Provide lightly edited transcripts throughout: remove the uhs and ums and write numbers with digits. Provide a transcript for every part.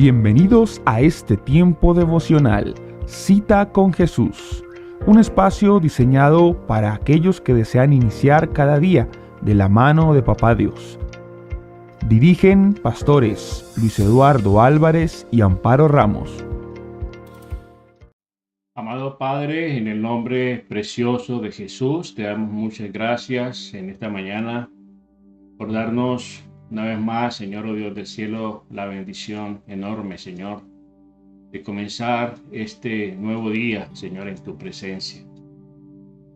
Bienvenidos a este tiempo devocional, Cita con Jesús, un espacio diseñado para aquellos que desean iniciar cada día de la mano de Papá Dios. Dirigen pastores Luis Eduardo Álvarez y Amparo Ramos. Amado Padre, en el nombre precioso de Jesús, te damos muchas gracias en esta mañana por darnos una vez más, Señor, oh Dios del cielo, la bendición enorme, Señor, de comenzar este nuevo día, Señor, en tu presencia.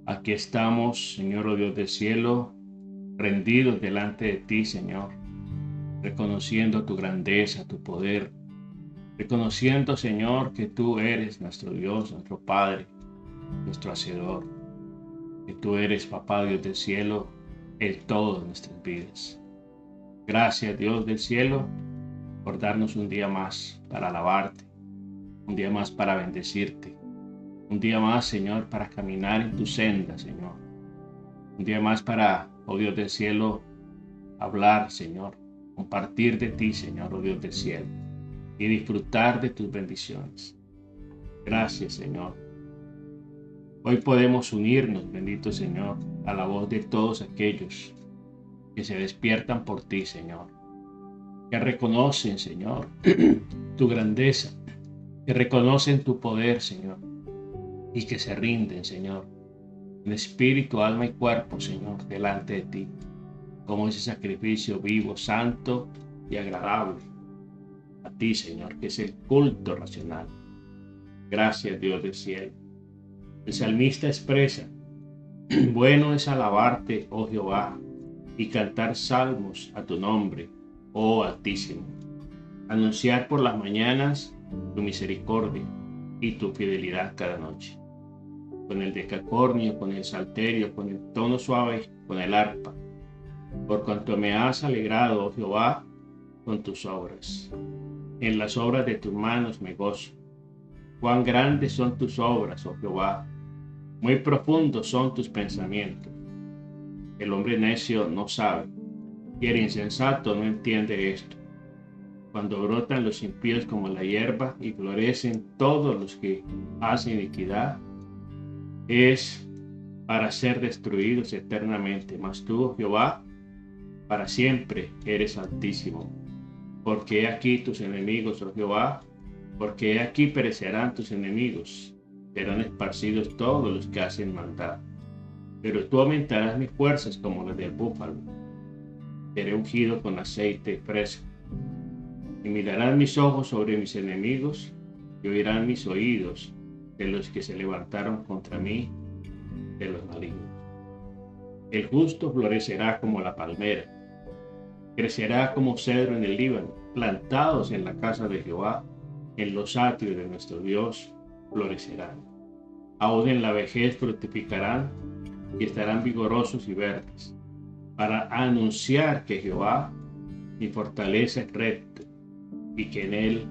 Aquí estamos, Señor, oh Dios del cielo, rendidos delante de ti, Señor, reconociendo tu grandeza, tu poder, reconociendo, Señor, que tú eres nuestro Dios, nuestro Padre, nuestro Hacedor, que tú eres, Papá Dios del cielo, el todo de nuestras vidas. Gracias, Dios del cielo, por darnos un día más para alabarte, un día más para bendecirte, un día más, Señor, para caminar en tu senda, Señor, un día más para, oh Dios del cielo, hablar, Señor, compartir de ti, Señor, oh Dios del cielo, y disfrutar de tus bendiciones. Gracias, Señor. Hoy podemos unirnos, bendito Señor, a la voz de todos aquellos que se despiertan por ti, Señor, que reconocen, Señor, tu grandeza, que reconocen tu poder, Señor, y que se rinden, Señor, en espíritu, alma y cuerpo, Señor, delante de ti, como ese sacrificio vivo, santo y agradable a ti, Señor, que es el culto racional. Gracias, Dios del cielo. El salmista expresa: bueno es alabarte, oh Jehová, y cantar salmos a tu nombre, oh Altísimo. Anunciar por las mañanas tu misericordia y tu fidelidad cada noche. Con el decacornio, con el salterio, con el tono suave, con el arpa. Por cuanto me has alegrado, oh Jehová, con tus obras. En las obras de tus manos me gozo. Cuán grandes son tus obras, oh Jehová. Muy profundos son tus pensamientos. El hombre necio no sabe, y el insensato no entiende esto. Cuando brotan los impíos como la hierba y florecen todos los que hacen iniquidad, es para ser destruidos eternamente. Mas tú, Jehová, para siempre eres altísimo. Porque he aquí tus enemigos, oh Jehová, porque he aquí perecerán tus enemigos, serán esparcidos todos los que hacen maldad. Pero tú aumentarás mis fuerzas como las del búfalo. Seré ungido con aceite fresco. Y mirarán mis ojos sobre mis enemigos, y oirán mis oídos de los que se levantaron contra mí, de los malignos. El justo florecerá como la palmera, crecerá como cedro en el Líbano, plantados en la casa de Jehová, en los atrios de nuestro Dios, florecerán. Aún en la vejez fructificarán y estarán vigorosos y verdes, para anunciar que Jehová, mi fortaleza, es recto, y que en él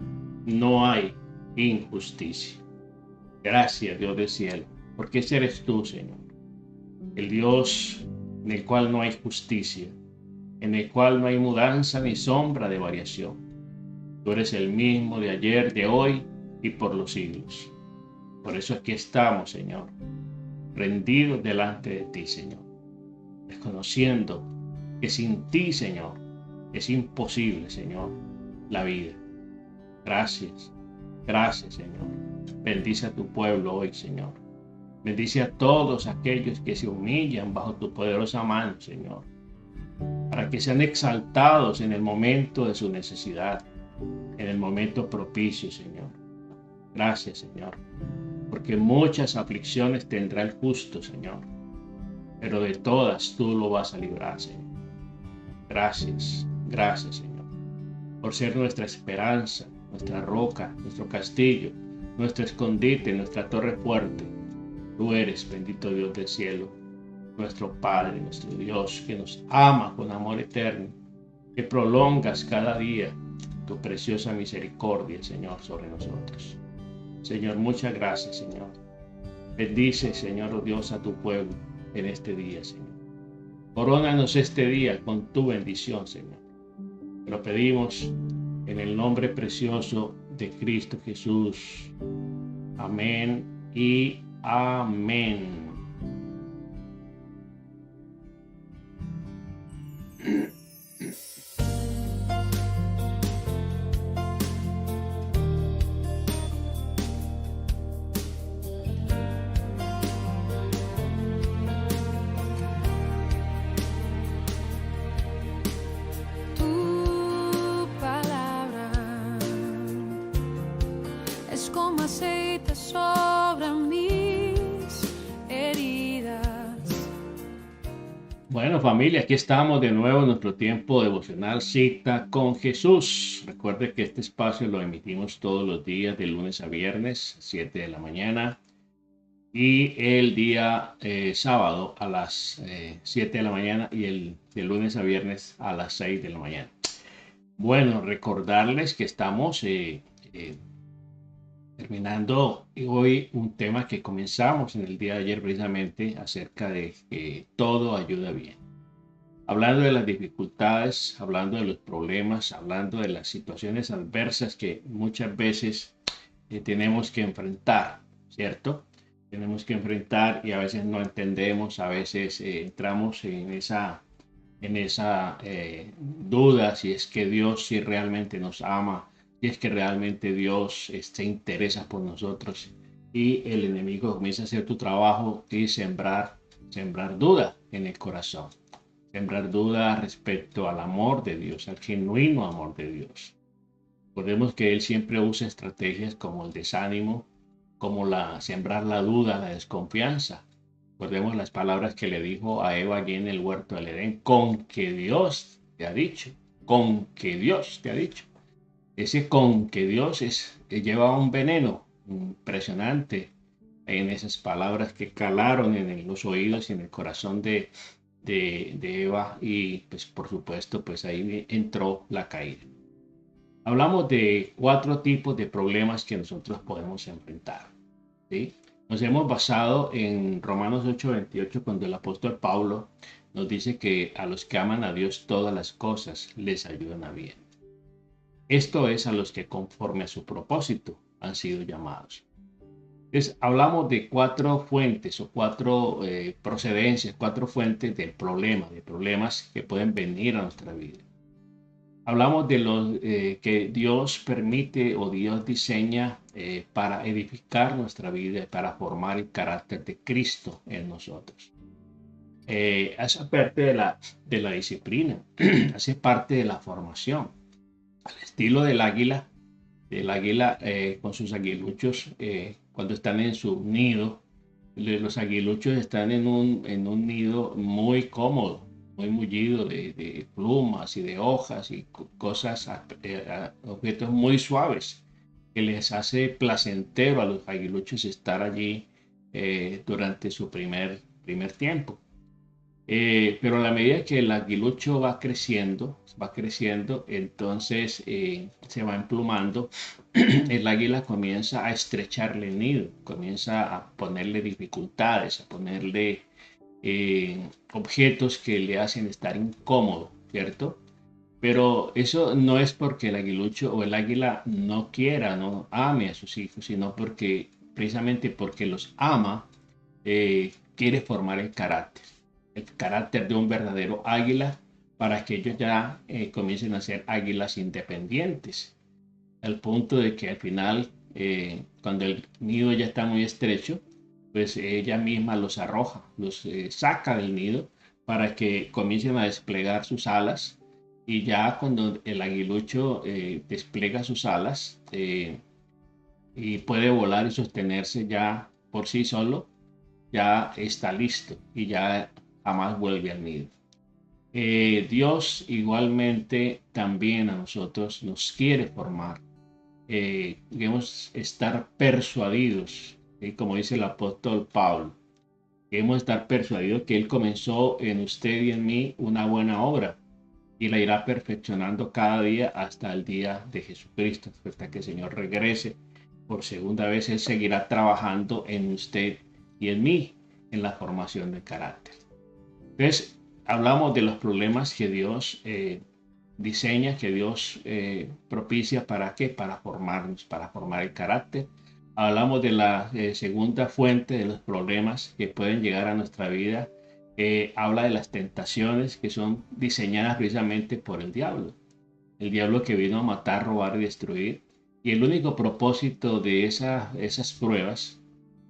no hay injusticia. Gracias, Dios del cielo, porque ese eres tú, Señor, el Dios en el cual no hay justicia, en el cual no hay mudanza ni sombra de variación. Tú eres el mismo de ayer, de hoy y por los siglos. Por eso aquí estamos, Señor, rendidos delante de ti, Señor, reconociendo que sin ti, Señor, es imposible, Señor, la vida. Gracias, gracias, Señor. Bendice a tu pueblo hoy, Señor. Bendice a todos aquellos que se humillan bajo tu poderosa mano, Señor, para que sean exaltados en el momento de su necesidad, en el momento propicio, Señor. Gracias, Señor, porque muchas aflicciones tendrá el justo, Señor, pero de todas tú lo vas a librar, Señor. Gracias, gracias, Señor, por ser nuestra esperanza, nuestra roca, nuestro castillo, nuestro escondite, nuestra torre fuerte. Tú eres, bendito Dios del cielo, nuestro Padre, nuestro Dios, que nos ama con amor eterno, que prolongas cada día tu preciosa misericordia, Señor, sobre nosotros. Señor, muchas gracias, Señor. Bendice, Señor, oh Dios, a tu pueblo en este día, Señor. Corónanos este día con tu bendición, Señor. Te lo pedimos en el nombre precioso de Cristo Jesús. Amén y amén. Tu palabra es como aceite sobre mis heridas. Bueno, familia, aquí estamos de nuevo en nuestro tiempo devocional Cita con Jesús. Recuerde que este espacio lo emitimos todos los días de lunes a viernes, 7 de la mañana, y el día sábado a las 7 de la mañana y el de lunes a viernes a las 6 de la mañana. Bueno, recordarles que estamos terminando hoy un tema que comenzamos en el día de ayer precisamente acerca de que todo ayuda bien. Hablando de las dificultades, hablando de los problemas, hablando de las situaciones adversas que muchas veces tenemos que enfrentar, ¿cierto? Tenemos que enfrentar y a veces no entendemos, a veces entramos en esa duda si es que Dios sí realmente nos ama, si es que realmente Dios se interesa por nosotros, y el enemigo comienza a hacer tu trabajo y sembrar duda en el corazón, sembrar duda respecto al amor de Dios, al genuino amor de Dios. Recordemos que Él siempre usa estrategias como el desánimo, como sembrar la duda, la desconfianza. Recordemos las palabras que le dijo a Eva allí en el huerto del Edén: con que Dios te ha dicho, con que Dios te ha dicho. Ese con que Dios lleva un veneno impresionante en esas palabras que calaron en los oídos y en el corazón de Eva, y pues por supuesto pues ahí entró la caída. Hablamos de 4 tipos de problemas que nosotros podemos enfrentar, ¿sí? Nos hemos basado en Romanos 8:28, cuando el apóstol Pablo nos dice que a los que aman a Dios todas las cosas les ayudan a bien. Esto es a los que conforme a su propósito han sido llamados. Entonces, hablamos de 4 fuentes o 4 procedencias, 4 fuentes del problema, de problemas que pueden venir a nuestra vida. Hablamos de los que Dios permite o Dios diseña para edificar nuestra vida, para formar el carácter de Cristo en nosotros. Hace parte de la disciplina, hace parte de la formación. Al estilo del águila con sus aguiluchos, cuando están en su nido, los aguiluchos están en un nido muy cómodo, muy mullido de plumas y de hojas y cosas, objetos muy suaves, que les hace placentero a los aguiluchos estar allí durante su primer tiempo. Pero a la medida que el aguilucho va creciendo, entonces se va emplumando, el águila comienza a estrecharle el nido, comienza a ponerle dificultades, a ponerle objetos que le hacen estar incómodo, ¿cierto? Pero eso no es porque el aguilucho o el águila no quiera, no ame a sus hijos, sino porque precisamente porque los ama, quiere formar el carácter de un verdadero águila, para que ellos ya comiencen a ser águilas independientes, al punto de que al final, cuando el nido ya está muy estrecho, pues ella misma los arroja, los saca del nido para que comiencen a desplegar sus alas, y ya cuando el aguilucho despliega sus alas y puede volar y sostenerse ya por sí solo, ya está listo y ya jamás vuelve al nido. Dios igualmente también a nosotros nos quiere formar. Debemos estar persuadidos, como dice el apóstol Pablo, debemos estar persuadidos que Él comenzó en usted y en mí una buena obra, y la irá perfeccionando cada día hasta el día de Jesucristo, hasta que el Señor regrese por segunda vez. Él seguirá trabajando en usted y en mí, en la formación del carácter. Entonces, hablamos de los problemas que Dios diseña, que Dios propicia. ¿Para qué? Para formarnos, para formar el carácter. Hablamos de la segunda fuente de los problemas que pueden llegar a nuestra vida. Habla de las tentaciones que son diseñadas precisamente por el diablo. El diablo que vino a matar, robar y destruir. Y el único propósito de esas pruebas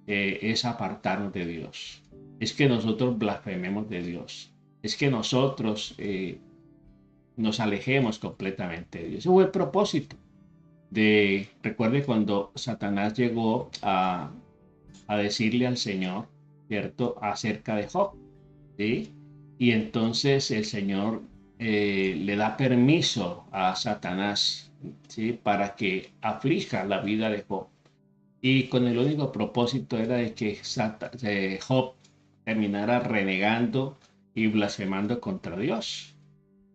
es apartarnos de Dios. Es que nosotros blasfememos de Dios. Es que nosotros nos alejemos completamente de Dios. Ese fue el propósito. Recuerde cuando Satanás llegó a decirle al Señor, ¿cierto?, acerca de Job, ¿sí? Y entonces el Señor le da permiso a Satanás, ¿sí?, para que aflija la vida de Job. Y con el único propósito era de que Job terminara renegando y blasfemando contra Dios.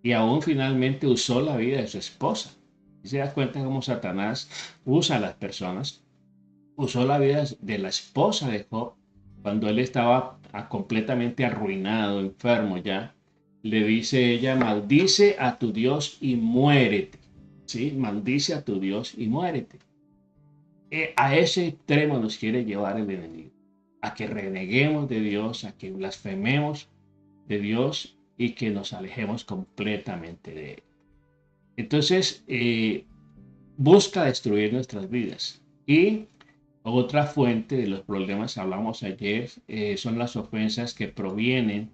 Y aún finalmente usó la vida de su esposa. Y se da cuenta cómo Satanás usa a las personas. Usó la vida de la esposa de Job cuando él estaba completamente arruinado, enfermo ya. Le dice ella, maldice a tu Dios y muérete. ¿Sí? Maldice a tu Dios y muérete. A ese extremo nos quiere llevar el enemigo. A que reneguemos de Dios, a que blasfememos de Dios y que nos alejemos completamente de él. Entonces, busca destruir nuestras vidas. Y otra fuente de los problemas, hablamos ayer, son las ofensas que provienen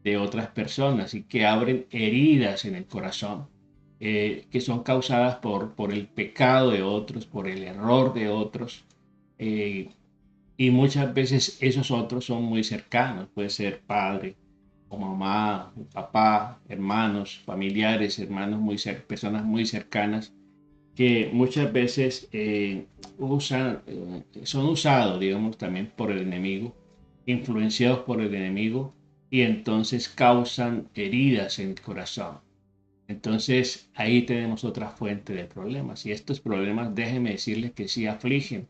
de otras personas y que abren heridas en el corazón, que son causadas por el pecado de otros, por el error de otros. Y muchas veces esos otros son muy cercanos, puede ser padre o mamá, papá, hermanos, familiares, personas muy cercanas, que muchas veces son usados, digamos, también por el enemigo, influenciados por el enemigo, y entonces causan heridas en el corazón. Entonces ahí tenemos otra fuente de problemas, y estos problemas, déjenme decirles que sí afligen,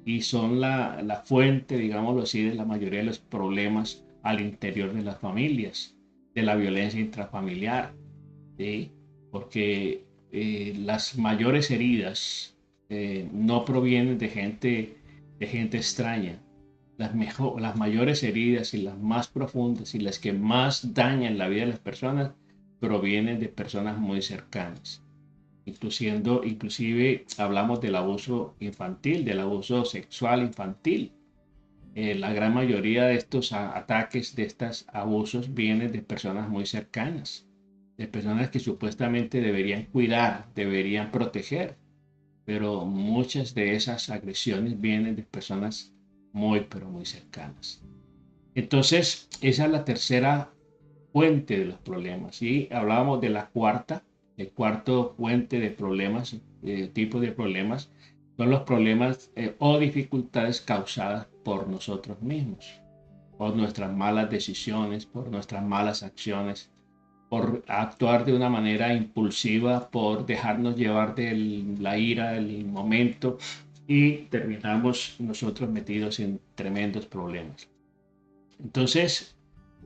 y son la fuente, digámoslo así, de la mayoría de los problemas al interior de las familias, de la violencia intrafamiliar, ¿sí? Porque las mayores heridas no provienen de gente extraña. Las mayores heridas y las más profundas y las que más dañan la vida de las personas provienen de personas muy cercanas. Inclusive hablamos del abuso infantil, del abuso sexual infantil. La gran mayoría de estos ataques, de estos abusos, vienen de personas muy cercanas, de personas que supuestamente deberían cuidar, deberían proteger, pero muchas de esas agresiones vienen de personas muy, pero muy cercanas. Entonces, esa es la tercera fuente de los problemas. Y hablábamos de la cuarta, el cuarto fuente de problemas, tipo de problemas, son los problemas o dificultades causadas por nosotros mismos, por nuestras malas decisiones, por nuestras malas acciones, por actuar de una manera impulsiva, por dejarnos llevar de la ira del momento, y terminamos nosotros metidos en tremendos problemas. Entonces,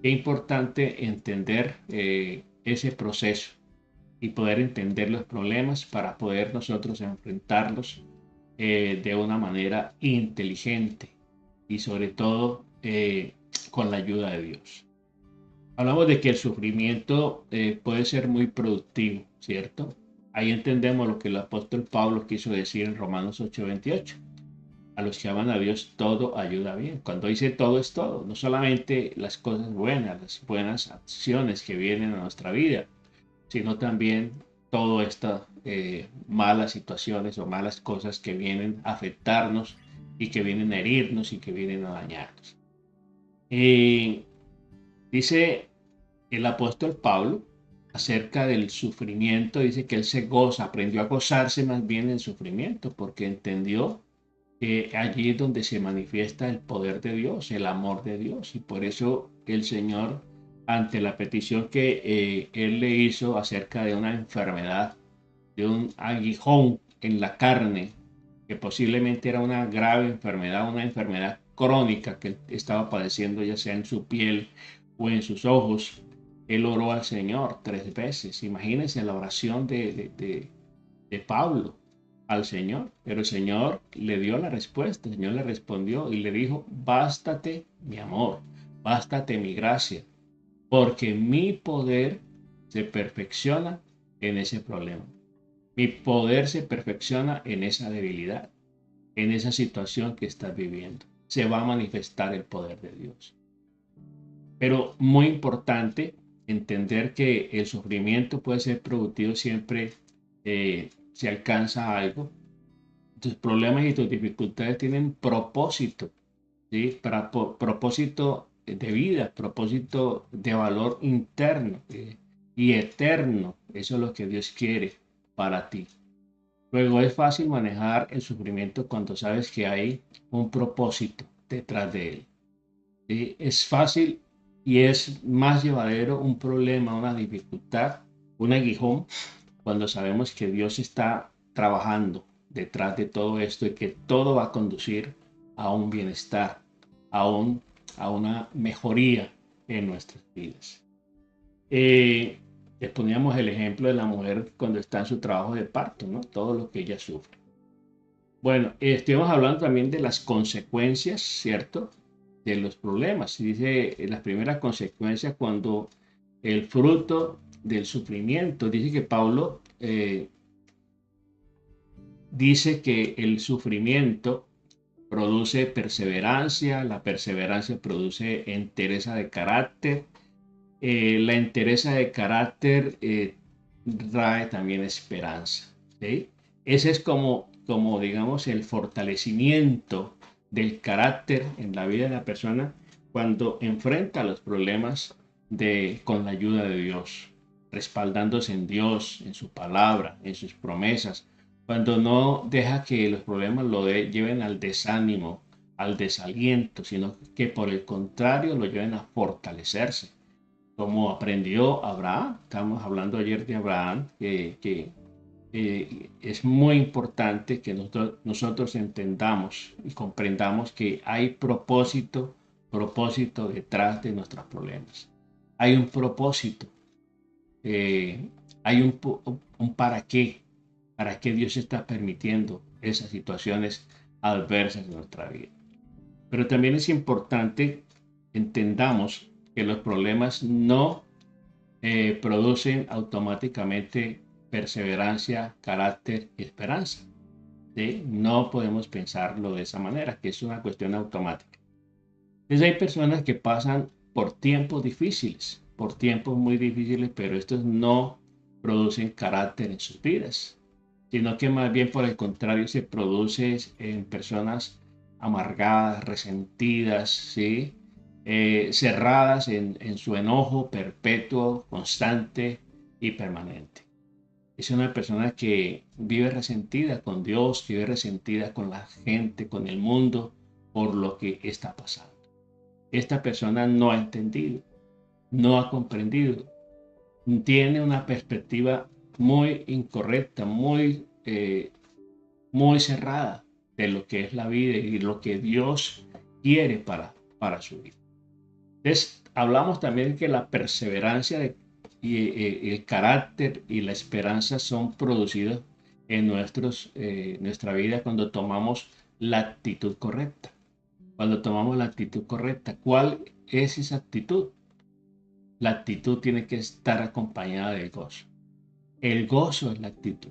es importante entender ese proceso y poder entender los problemas para poder nosotros enfrentarlos de una manera inteligente y sobre todo con la ayuda de Dios. Hablamos de que el sufrimiento puede ser muy productivo, ¿cierto? Ahí entendemos lo que el apóstol Pablo quiso decir en Romanos 8:28. A los que aman a Dios todo ayuda bien. Cuando dice todo es todo, no solamente las cosas buenas, las buenas acciones que vienen a nuestra vida, sino también todas estas malas situaciones o malas cosas que vienen a afectarnos y que vienen a herirnos y que vienen a dañarnos. Dice el apóstol Pablo acerca del sufrimiento, dice que él se goza, aprendió a gozarse más bien en sufrimiento, porque entendió que allí es donde se manifiesta el poder de Dios, el amor de Dios, y por eso el Señor, ante la petición que él le hizo acerca de una enfermedad, de un aguijón en la carne, que posiblemente era una grave enfermedad, una enfermedad crónica que él estaba padeciendo, ya sea en su piel o en sus ojos, Él oró al Señor 3 veces. Imagínense la oración de Pablo al Señor. Pero el Señor le dio la respuesta. El Señor le respondió y le dijo, bástate mi amor, bástate mi gracia, porque mi poder se perfecciona en ese problema. Mi poder se perfecciona en esa debilidad, en esa situación que estás viviendo. Se va a manifestar el poder de Dios. Pero muy importante entender que el sufrimiento puede ser productivo siempre si alcanza algo. Tus problemas y tus dificultades tienen propósito, ¿sí? Propósito de vida, propósito de valor interno y eterno. Eso es lo que Dios quiere para ti. Luego es fácil manejar el sufrimiento cuando sabes que hay un propósito detrás de él. ¿Sí? Es fácil y es más llevadero un problema, una dificultad, un aguijón, cuando sabemos que Dios está trabajando detrás de todo esto y que todo va a conducir a un bienestar, a una mejoría en nuestras vidas. Les poníamos el ejemplo de la mujer cuando está en su trabajo de parto, ¿no? Todo lo que ella sufre. Bueno, estuvimos hablando también de las consecuencias, ¿cierto? De los problemas. Dice las primeras consecuencias cuando el fruto del sufrimiento. Dice que Pablo dice que el sufrimiento produce perseverancia, la perseverancia produce entereza de carácter, la entereza de carácter trae también esperanza. ¿Sí? Ese es como digamos, el fortalecimiento del carácter en la vida de la persona cuando enfrenta los problemas con la ayuda de Dios, respaldándose en Dios, en su palabra, en sus promesas, cuando no deja que los problemas lo lleven al desánimo, al desaliento, sino que por el contrario lo lleven a fortalecerse, como aprendió Abraham. Estamos hablando ayer de Abraham, que es muy importante que nosotros entendamos y comprendamos que hay propósito detrás de nuestros problemas. Hay un propósito, hay un para qué Dios está permitiendo esas situaciones adversas en nuestra vida. Pero también es importante entendamos que los problemas no producen automáticamente perseverancia, carácter y esperanza. ¿Sí? No podemos pensarlo de esa manera, que es una cuestión automática. Entonces hay personas que pasan por tiempos difíciles, por tiempos muy difíciles, pero estos no producen carácter en sus vidas, sino que más bien por el contrario se produce en personas amargadas, resentidas, ¿sí? Cerradas en su enojo perpetuo, constante y permanente. Es una persona que vive resentida con Dios, que vive resentida con la gente, con el mundo, por lo que está pasando. Esta persona no ha entendido, no ha comprendido, tiene una perspectiva muy incorrecta, muy cerrada de lo que es la vida y lo que Dios quiere para su vida. Entonces, hablamos también de que la perseverancia y el carácter y la esperanza son producidos en nuestra vida cuando tomamos la actitud correcta. Cuando tomamos la actitud correcta, ¿cuál es esa actitud? La actitud tiene que estar acompañada del gozo. El gozo es la actitud.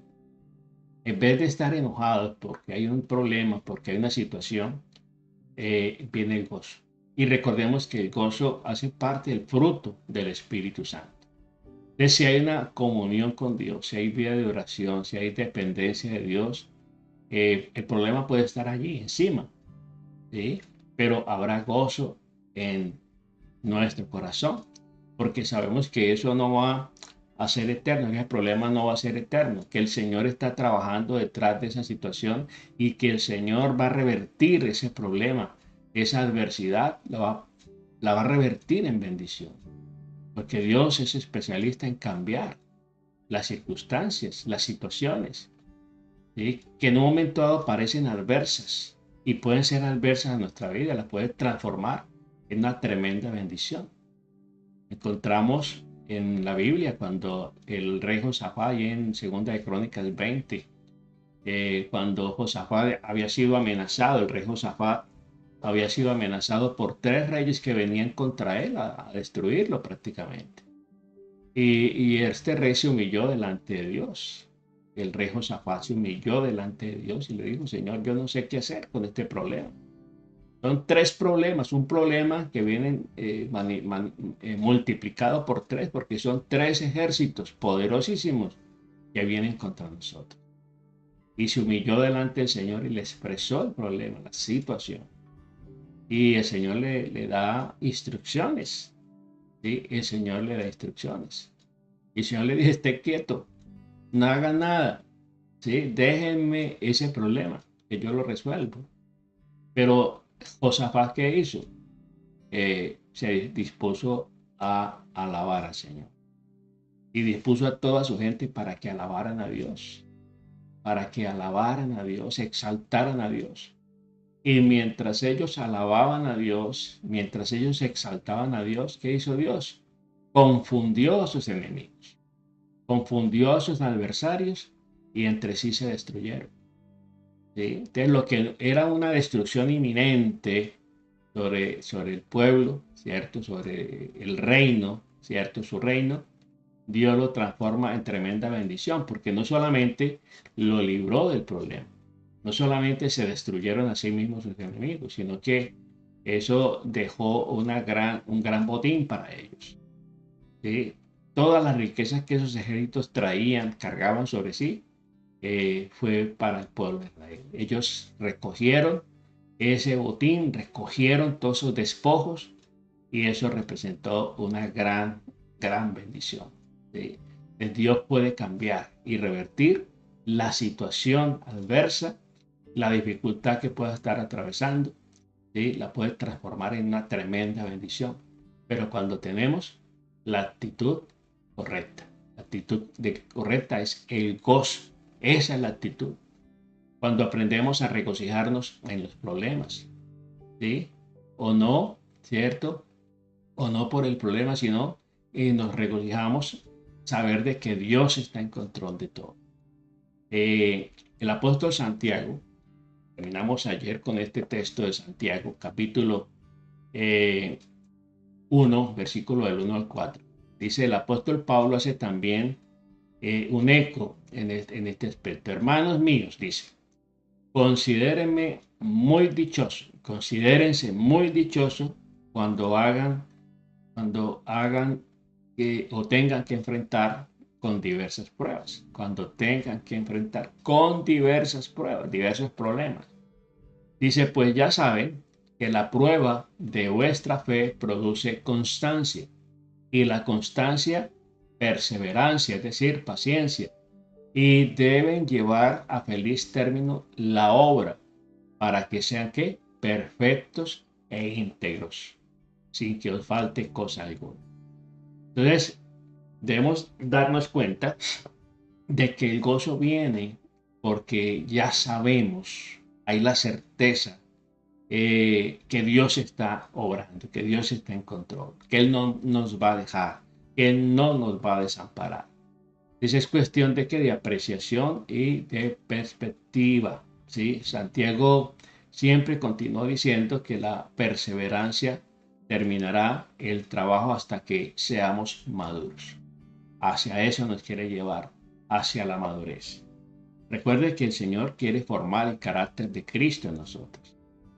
En vez de estar enojados porque hay un problema, porque hay una situación, viene el gozo. Y recordemos que el gozo hace parte del fruto del Espíritu Santo. Entonces, si hay una comunión con Dios, si hay vida de oración, si hay dependencia de Dios, el problema puede estar allí encima, ¿sí? Pero habrá gozo en nuestro corazón, porque sabemos que eso no va a ser eterno, que el problema no va a ser eterno, que el Señor está trabajando detrás de esa situación y que el Señor va a revertir ese problema, esa adversidad, la va a revertir en bendición. Porque Dios es especialista en cambiar las circunstancias, las situaciones, ¿sí? Que en un momento dado parecen adversas y pueden ser adversas a nuestra vida, las puede transformar en una tremenda bendición. Encontramos en la Biblia, cuando el rey Josafat, y en Segunda de Crónicas 20, cuando Josafat había sido amenazado, el rey Josafat había sido amenazado por 3 reyes que venían contra él a destruirlo prácticamente. Y este rey se humilló delante de Dios. El rey Josafat se humilló delante de Dios y le dijo, Señor, yo no sé qué hacer con este problema. Son 3 problemas, un problema que vienen multiplicado por 3, porque son 3 ejércitos poderosísimos que vienen contra nosotros. Y se humilló delante del Señor y le expresó el problema, la situación. Y el Señor le da instrucciones. ¿Sí? El Señor le da instrucciones. Y el Señor le dice, esté quieto, no haga nada. ¿Sí? Déjenme ese problema, que yo lo resuelvo. Pero Josafat, ¿qué hizo? Se dispuso a alabar al Señor. Y dispuso a toda su gente para que alabaran a Dios. Para que alabaran a Dios, exaltaran a Dios. Y mientras ellos alababan a Dios, mientras ellos exaltaban a Dios, ¿qué hizo Dios? Confundió a sus enemigos, confundió a sus adversarios y entre sí se destruyeron. ¿Sí? Entonces, lo que era una destrucción inminente sobre el pueblo, ¿cierto? Sobre el reino, ¿cierto? Su reino, Dios lo transforma en tremenda bendición, porque no solamente lo libró del problema, no solamente se destruyeron a sí mismos sus enemigos, sino que eso dejó un gran botín para ellos. ¿Sí? Todas las riquezas que esos ejércitos traían, cargaban sobre sí, fue para el pueblo de Israel. Ellos recogieron ese botín, recogieron todos esos despojos y eso representó una gran bendición. ¿Sí? Dios puede cambiar y revertir la situación adversa, la dificultad que pueda estar atravesando, ¿sí? La puede transformar en una tremenda bendición. Pero cuando tenemos la actitud correcta, la actitud correcta es el gozo, esa es la actitud. Cuando aprendemos a regocijarnos en los problemas, ¿sí? O no, ¿cierto? O no por el problema, sino nos regocijamos saber de que Dios está en control de todo. El apóstol Santiago, terminamos ayer con este texto de Santiago, capítulo 1, versículo del 1 al 4. Dice, el apóstol Pablo hace también un eco en este aspecto. Hermanos míos, dice, considérense muy dichosos cuando hagan o tengan que enfrentar con diversas pruebas, cuando tengan que enfrentar con diversas pruebas, diversos problemas. Dice, pues ya saben que la prueba de vuestra fe produce constancia y la constancia, perseverancia, es decir, paciencia, y deben llevar a feliz término la obra para que sean ¿qué? Perfectos e íntegros, sin que os falte cosa alguna. Entonces, debemos darnos cuenta de que el gozo viene porque ya sabemos, hay la certeza que Dios está obrando, que Dios está en control, que Él no nos va a dejar, que Él no nos va a desamparar. Entonces es cuestión de apreciación y de perspectiva. ¿Sí? Santiago siempre continuó diciendo que la perseverancia terminará el trabajo hasta que seamos maduros. Hacia eso nos quiere llevar, hacia la madurez. Recuerde que el Señor quiere formar el carácter de Cristo en nosotros.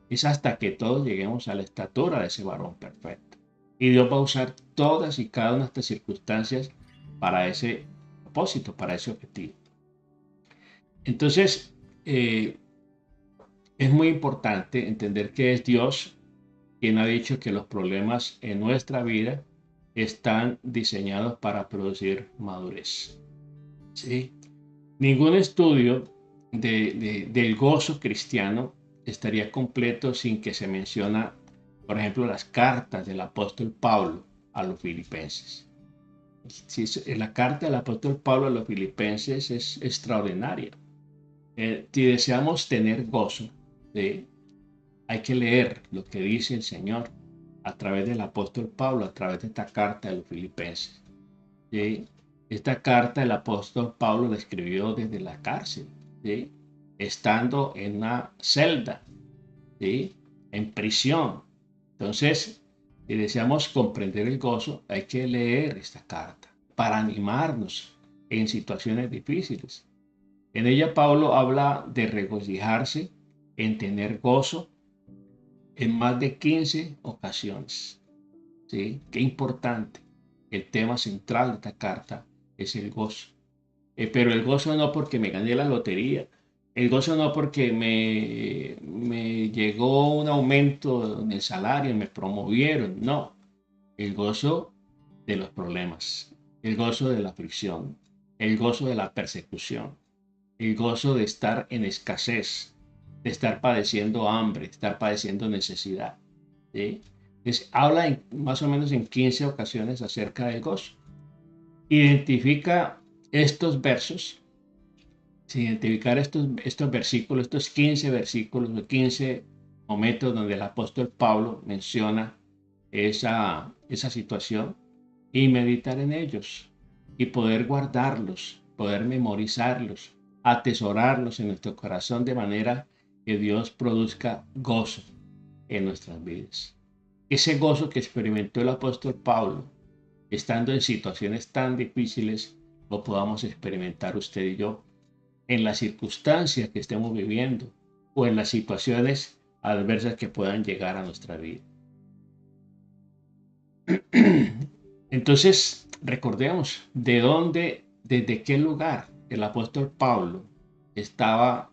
Es hasta que todos lleguemos a la estatura de ese varón perfecto. Y Dios va a usar todas y cada una de estas circunstancias para ese propósito, para ese objetivo. Entonces, es muy importante entender que es Dios quien ha dicho que los problemas en nuestra vida están diseñados para producir madurez. ¿Sí? Ningún estudio del gozo cristiano estaría completo sin que se menciona, por ejemplo, las cartas del apóstol Pablo a los filipenses. La carta del apóstol Pablo a los filipenses es extraordinaria. Si deseamos tener gozo, ¿sí? Hay que leer lo que dice el Señor a través del apóstol Pablo, a través de esta carta de los filipenses. ¿sí? Esta carta el apóstol Pablo la escribió desde la cárcel, ¿sí? Estando en una celda, ¿sí? En prisión. Entonces, si deseamos comprender el gozo, hay que leer esta carta para animarnos en situaciones difíciles. En ella Pablo habla de regocijarse, en tener gozo en más de 15 ocasiones. ¿Sí? Qué importante. El tema central de esta carta es el gozo. Pero el gozo no porque me gané la lotería, el gozo no porque me llegó un aumento en el salario, me promovieron, no. El gozo de los problemas, el gozo de la aflicción, el gozo de la persecución, el gozo de estar en escasez, de estar padeciendo hambre, de estar padeciendo necesidad. ¿Sí? Habla más o menos en 15 ocasiones acerca del gozo. Identifica estos versos, identificar estos versículos, estos 15 versículos, los 15 momentos donde el apóstol Pablo menciona esa situación y meditar en ellos y poder guardarlos, poder memorizarlos, atesorarlos en nuestro corazón de manera que Dios produzca gozo en nuestras vidas. Ese gozo que experimentó el apóstol Pablo, estando en situaciones tan difíciles, lo podamos experimentar usted y yo en las circunstancias que estemos viviendo o en las situaciones adversas que puedan llegar a nuestra vida. Entonces, recordemos desde qué lugar el apóstol Pablo estaba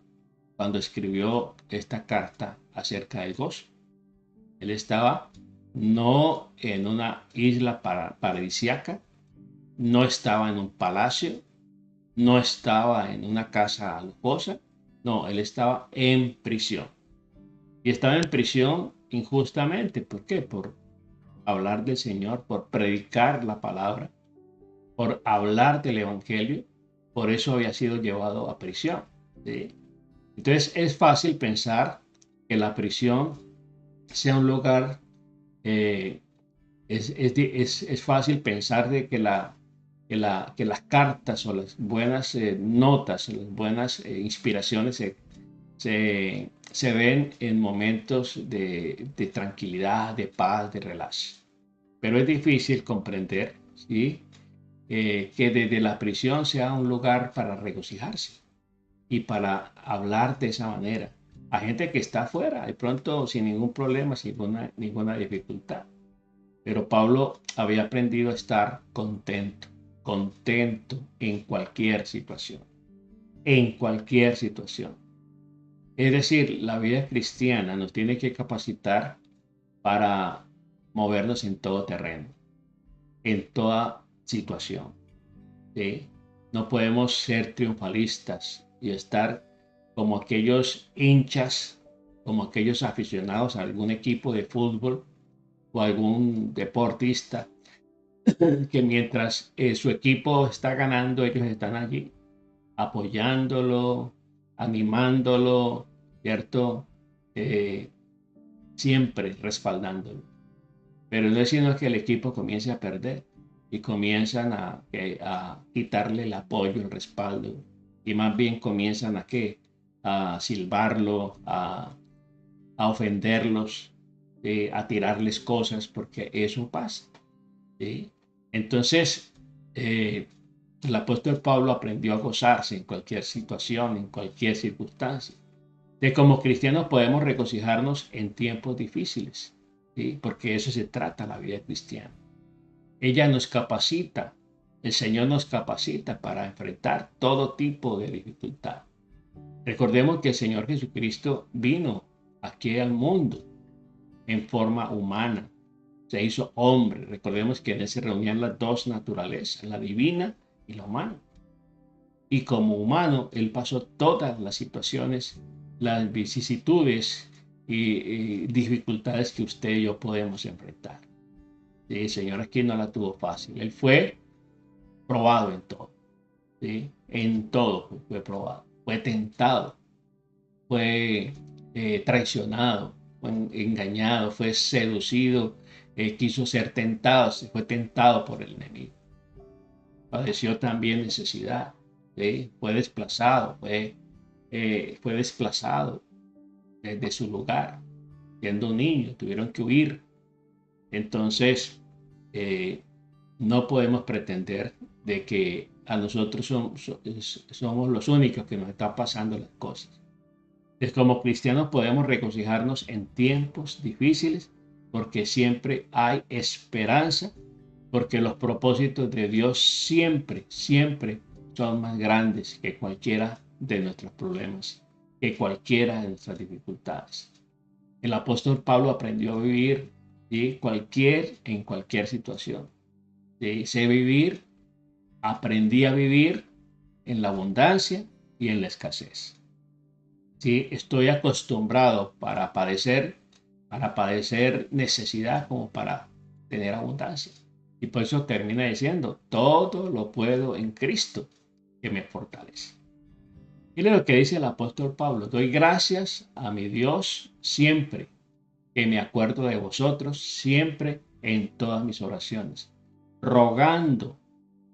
cuando escribió esta carta acerca del gozo. Él estaba no en una isla paradisíaca, no estaba en un palacio, no estaba en una casa lujosa, no, él estaba en prisión. Y estaba en prisión injustamente. ¿Por qué? Por hablar del Señor, por predicar la palabra, por hablar del Evangelio. Por eso había sido llevado a prisión. ¿Sí? Entonces es fácil pensar que la prisión sea un lugar, es fácil pensar de que las cartas o las buenas notas, las buenas inspiraciones se ven en momentos de tranquilidad, de paz, de relax. Pero es difícil comprender, ¿sí? Que desde la prisión sea un lugar para regocijarse y para hablar de esa manera a gente que está afuera, de pronto sin ningún problema, sin ninguna dificultad. Pero Pablo había aprendido a estar contento en cualquier situación, en cualquier situación. Es decir, la vida cristiana nos tiene que capacitar para movernos en todo terreno, en toda situación. ¿Sí? No podemos ser triunfalistas y estar como aquellos hinchas, como aquellos aficionados a algún equipo de fútbol o algún deportista que mientras su equipo está ganando, ellos están allí apoyándolo, animándolo, ¿cierto? Siempre respaldándolo. Pero no es sino que el equipo comience a perder y comienzan a quitarle el apoyo, el respaldo, y más bien comienzan a silbarlo, a ofenderlos, a tirarles cosas, porque eso pasa. ¿Sí? Entonces, el apóstol Pablo aprendió a gozarse en cualquier situación, en cualquier circunstancia. De como cristianos podemos regocijarnos en tiempos difíciles, ¿sí? Porque eso se trata la vida cristiana. Ella nos capacita, el Señor nos capacita para enfrentar todo tipo de dificultad. Recordemos que el Señor Jesucristo vino aquí al mundo en forma humana, se hizo hombre. Recordemos que en él se reunían las dos naturalezas, la divina y la humana. Y como humano, él pasó todas las situaciones, las vicisitudes y dificultades que usted y yo podemos enfrentar. ¿Sí? El Señor aquí no la tuvo fácil. Él fue probado en todo. ¿Sí? En todo fue probado. Fue tentado. Fue traicionado. Fue engañado. Fue seducido. Quiso ser tentado. Se fue tentado por el enemigo. padeció también necesidad, ¿sí? Fue desplazado, fue desplazado desde su lugar, siendo un niño, tuvieron que huir. Entonces, eh, no podemos pretender de que a nosotros somos los únicos que nos están pasando las cosas. Es como cristianos podemos regocijarnos en tiempos difíciles porque siempre hay esperanza, porque los propósitos de Dios siempre, siempre son más grandes que cualquiera de nuestros problemas, que cualquiera de nuestras dificultades. El apóstol Pablo aprendió a vivir, ¿sí? En cualquier situación. ¿Sí? Sé vivir, aprendí a vivir en la abundancia y en la escasez. ¿Sí? Estoy acostumbrado para padecer necesidad como para tener abundancia. Y por eso termina diciendo, todo lo puedo en Cristo que me fortalece. Mire lo que dice el apóstol Pablo, doy gracias a mi Dios siempre que me acuerdo de vosotros, siempre en todas mis oraciones, rogando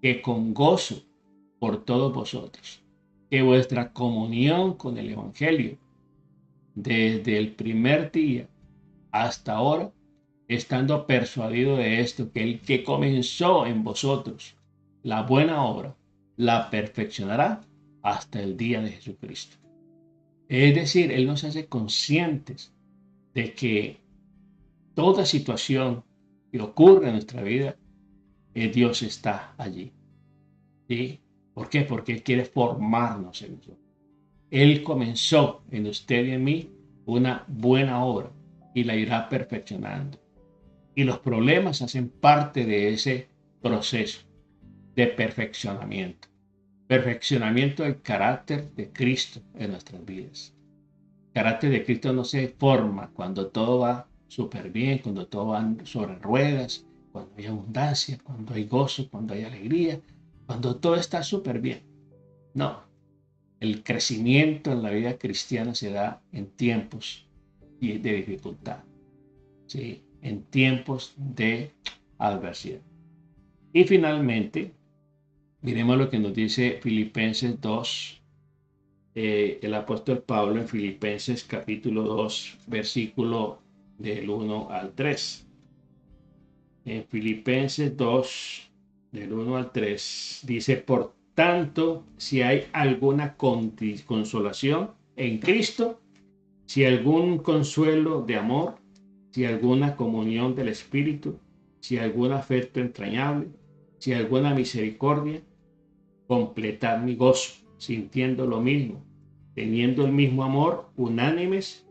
que con gozo por todos vosotros, que vuestra comunión con el Evangelio, desde el primer día hasta ahora, estando persuadido de esto, que el que comenzó en vosotros la buena obra, la perfeccionará hasta el día de Jesucristo. Es decir, Él nos hace conscientes de que toda situación que ocurre en nuestra vida, Dios está allí. ¿Sí? ¿Por qué? Porque Él quiere formarnos en nosotros. Él comenzó en usted y en mí una buena obra y la irá perfeccionando. Y los problemas hacen parte de ese proceso de perfeccionamiento. Perfeccionamiento del carácter de Cristo en nuestras vidas. El carácter de Cristo no se forma cuando todo va súper bien, cuando todo va sobre ruedas, cuando hay abundancia, cuando hay gozo, cuando hay alegría, cuando todo está súper bien. No, el crecimiento en la vida cristiana se da en tiempos de dificultad, ¿sí? En tiempos de adversidad. Y finalmente, miremos lo que nos dice Filipenses 2, el apóstol Pablo en Filipenses capítulo 2, versículo del 1 al 3. En Filipenses 2, del 1 al 3, dice, por tanto, si hay alguna consolación en Cristo, si algún consuelo de amor, si alguna comunión del Espíritu, si algún afecto entrañable, si alguna misericordia, completad mi gozo, sintiendo lo mismo, teniendo el mismo amor, unánimes,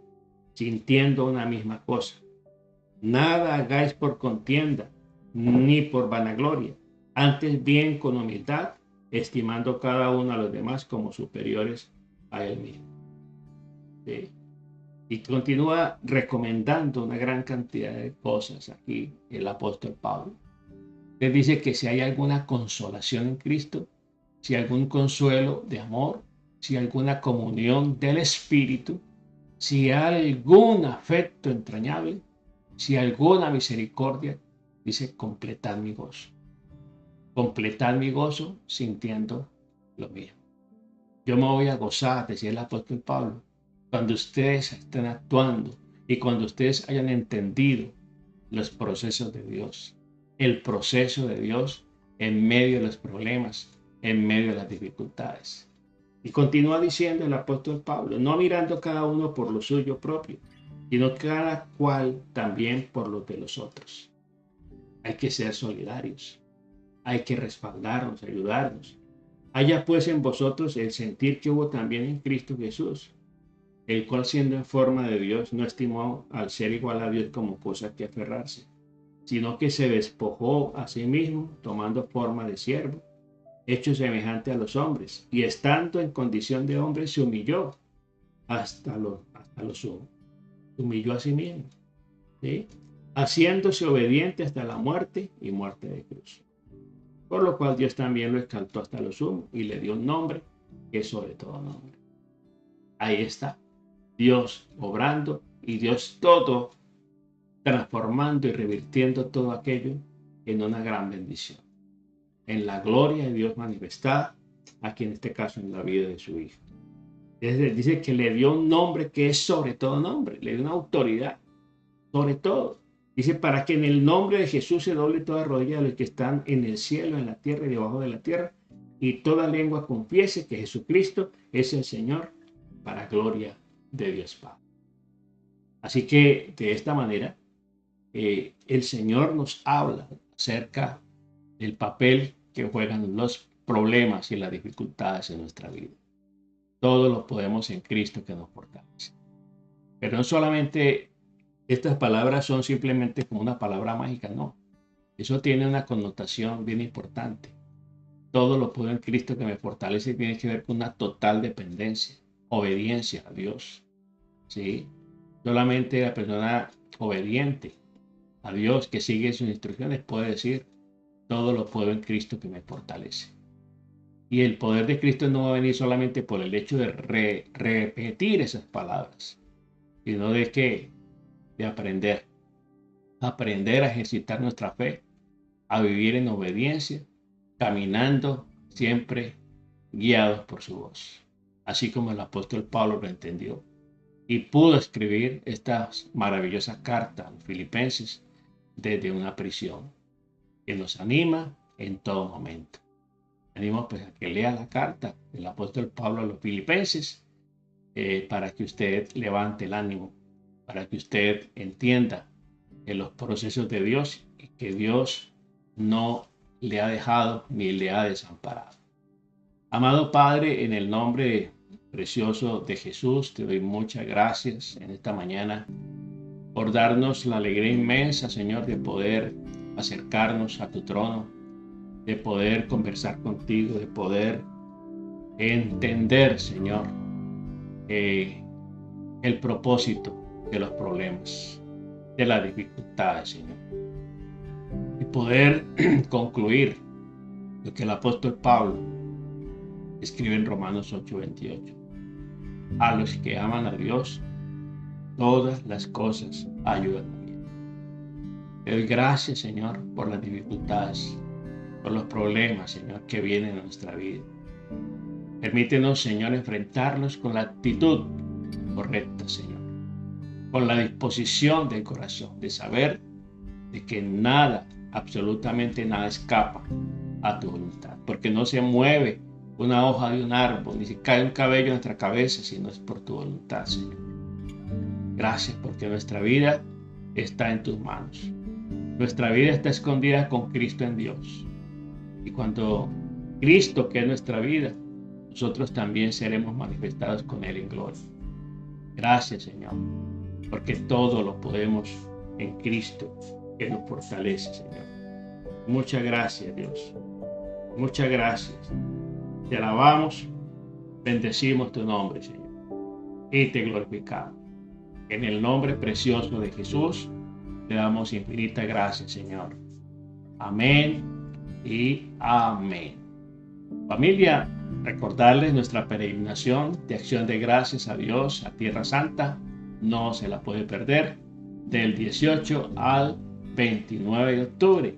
sintiendo una misma cosa. Nada hagáis por contienda, ni por vanagloria, antes bien con humildad, estimando cada uno a los demás como superiores a él mismo. ¿Sí? Y continúa recomendando una gran cantidad de cosas aquí el apóstol Pablo. Les dice que si hay alguna consolación en Cristo, si algún consuelo de amor, si alguna comunión del Espíritu, si hay algún afecto entrañable, si alguna misericordia, dice, completad mi gozo. Completad mi gozo sintiendo lo mismo. Yo me voy a gozar, decía el apóstol Pablo, cuando ustedes estén actuando y cuando ustedes hayan entendido los procesos de Dios, el proceso de Dios en medio de los problemas, en medio de las dificultades. Y continúa diciendo el apóstol Pablo, no mirando cada uno por lo suyo propio, sino cada cual también por los de los otros. Hay que ser solidarios, hay que respaldarnos, ayudarnos. Haya pues en vosotros el sentir que hubo también en Cristo Jesús, el cual siendo en forma de Dios no estimó al ser igual a Dios como cosa que aferrarse, sino que se despojó a sí mismo, tomando forma de siervo, hecho semejante a los hombres, y estando en condición de hombre se humilló hasta lo sumo. Se humilló a sí mismo, ¿sí? Haciéndose obediente hasta la muerte y muerte de cruz. Por lo cual Dios también lo exaltó hasta lo sumo y le dio un nombre que es sobre todo nombre. Ahí está, Dios obrando y Dios todo transformando y revirtiendo todo aquello en una gran bendición. en la gloria de Dios manifestada, aquí en este caso en la vida de su hijo. Dice que le dio un nombre que es sobre todo nombre, le dio una autoridad sobre todo. Dice, para que en el nombre de Jesús se doble toda rodilla de los que están en el cielo, en la tierra y debajo de la tierra, y toda lengua confiese que Jesucristo es el Señor, para gloria de Dios Padre. Así que de esta manera, el Señor nos habla acerca del papel que juegan los problemas y las dificultades en nuestra vida. Todo lo podemos en Cristo que nos fortalece. Pero no solamente estas palabras son simplemente como una palabra mágica, no. Eso tiene una connotación bien importante. Todo lo puedo en Cristo que me fortalece tiene que ver con una total dependencia, obediencia a Dios. ¿Sí? Solamente la persona obediente a Dios que sigue sus instrucciones puede decir, todo lo puedo en Cristo que me fortalece. Y el poder de Cristo no va a venir solamente por el hecho de repetir esas palabras, sino de aprender a ejercitar nuestra fe, a vivir en obediencia, caminando siempre guiados por su voz. Así como el apóstol Pablo lo entendió y pudo escribir esta maravillosa carta a los filipenses desde una prisión, que nos anima en todo momento. Animo pues a que lea la carta del apóstol Pablo a los filipenses para que usted levante el ánimo, para que usted entienda en los procesos de Dios y que Dios no le ha dejado ni le ha desamparado. Amado Padre, en el nombre precioso de Jesús, te doy muchas gracias en esta mañana por darnos la alegría inmensa, Señor, de poder acercarnos a tu trono, de poder conversar contigo, de poder entender, Señor, el propósito de los problemas, de las dificultades, Señor. Y poder concluir lo que el apóstol Pablo escribe en Romanos 8:28. A los que aman a Dios, todas las cosas ayudan a bien. Te doy gracias, Señor, por las dificultades, por los problemas, Señor, que vienen en nuestra vida. Permítenos, Señor, enfrentarlos con la actitud correcta, Señor, con la disposición del corazón, de saber de que nada, absolutamente nada escapa a tu voluntad, porque no se mueve una hoja de un árbol, ni se cae un cabello en nuestra cabeza, si no es por tu voluntad, Señor. Gracias porque nuestra vida está en tus manos. Nuestra vida está escondida con Cristo en Dios. Y cuando Cristo, que es nuestra vida, nosotros también seremos manifestados con Él en gloria. Gracias, Señor, porque todo lo podemos en Cristo, que nos fortalece, Señor. Muchas gracias, Dios. Muchas gracias. Te alabamos, bendecimos tu nombre, Señor, y te glorificamos. En el nombre precioso de Jesús, te damos infinitas gracias, Señor. Amén y amén. Familia, recordarles nuestra peregrinación de acción de gracias a Dios a Tierra Santa. No se la puede perder. Del 18 al 29 de octubre.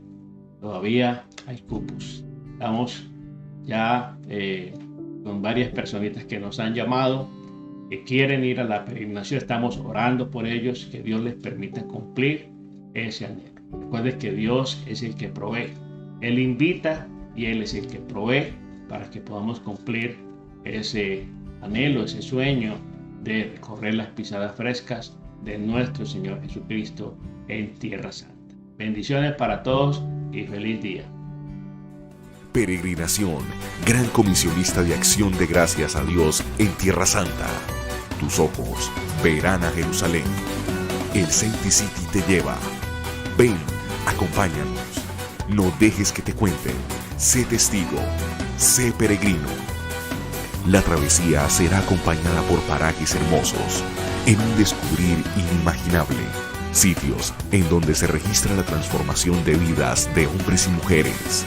Todavía hay cupos. Estamos ya con varias personitas que nos han llamado, que quieren ir a la peregrinación. Estamos orando por ellos, que Dios les permita cumplir ese anhelo. Recuerden que Dios es el que provee. Él invita y Él es el que provee para que podamos cumplir ese anhelo, ese sueño de recorrer las pisadas frescas de nuestro Señor Jesucristo en Tierra Santa. Bendiciones para todos y feliz día. Peregrinación, gran comisionista de acción de gracias a Dios en Tierra Santa. Tus ojos verán a Jerusalén. El Sancti City te lleva. Ven, acompáñanos. No dejes que te cuenten. Sé testigo. Sé peregrino. La travesía será acompañada por parajes hermosos, en un descubrir inimaginable. Sitios en donde se registra la transformación de vidas de hombres y mujeres.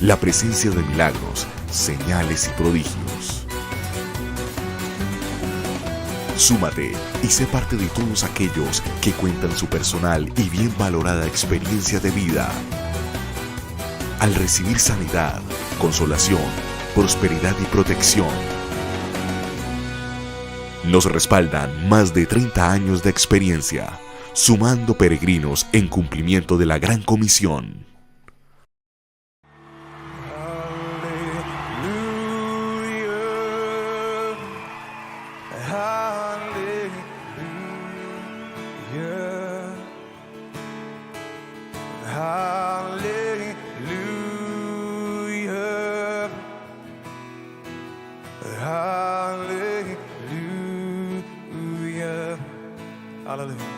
La presencia de milagros, señales y prodigios. Súmate y sé parte de todos aquellos que cuentan su personal y bien valorada experiencia de vida. al recibir sanidad, consolación, prosperidad y protección. Nos respaldan más de 30 años de experiencia, sumando peregrinos en cumplimiento de la Gran Comisión. Hallelujah.